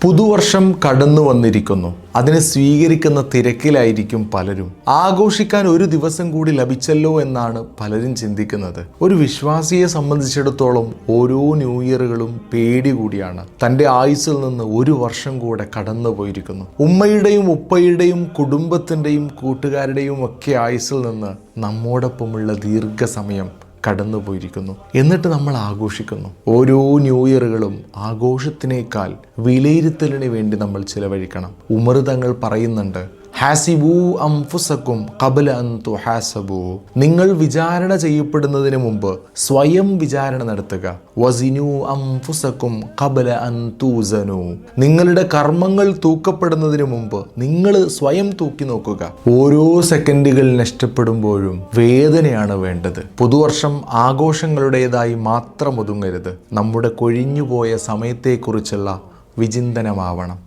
പുതുവർഷം കടന്നു വന്നിരിക്കുന്നു. അതിനെ സ്വീകരിക്കുന്ന തിരക്കിലായിരിക്കും പലരും. ആഘോഷിക്കാൻ ഒരു ദിവസം കൂടി ലഭിച്ചല്ലോ എന്നാണ് പലരും ചിന്തിക്കുന്നത്. ഒരു വിശ്വാസിയെ സംബന്ധിച്ചിടത്തോളം ഓരോ ന്യൂ ഇയറുകളും പേടി കൂടിയാണ്. തൻ്റെ ആയുസ്സിൽ നിന്ന് ഒരു വർഷം കൂടെ കടന്നു പോയിരിക്കുന്നു. ഉമ്മയുടെയും ഉപ്പയുടെയും കുടുംബത്തിൻ്റെയും കൂട്ടുകാരുടെയും ഒക്കെ ആയുസ്സിൽ നിന്ന് നമ്മോടൊപ്പമുള്ള ദീർഘസമയം കടന്നുപോയിരിക്കുന്നു. എന്നിട്ട് നമ്മൾ ആഘോഷിക്കുന്നു. ഓരോ ന്യൂ ഇയറുകളും ആഘോഷത്തിനേക്കാൾ വിലയിരുത്തലിന് വേണ്ടി നമ്മൾ ചിലവഴിക്കണം. ഉമർ തങ്ങൾ പറയുന്നുണ്ട്, ഹാസിബു അംഫുസക്കും ഖബല അൻ തുഹാസബു. നിങ്ങൾ വിചാരണ ചെയ്യപ്പെടുന്നതിന് മുമ്പ് സ്വയം വിചാരണ നടത്തുക. വസിനു അംഫുസക്കും ഖബല അൻ തൂസനു. നിങ്ങളുടെ കർമ്മങ്ങൾ തൂക്കപ്പെടുന്നതിന് മുമ്പ് നിങ്ങൾ സ്വയം തൂക്കി നോക്കുക. ഓരോ സെക്കൻഡുകൾ നഷ്ടപ്പെടുമ്പോഴും വേദനയാണ് വേണ്ടത്. പുതുവർഷം ആഘോഷങ്ങളുടേതായി മാത്രം ഒതുങ്ങരുത്. നമ്മുടെ കൊഴിഞ്ഞുപോയ സമയത്തെക്കുറിച്ചുള്ള വിചിന്തനമാവണം.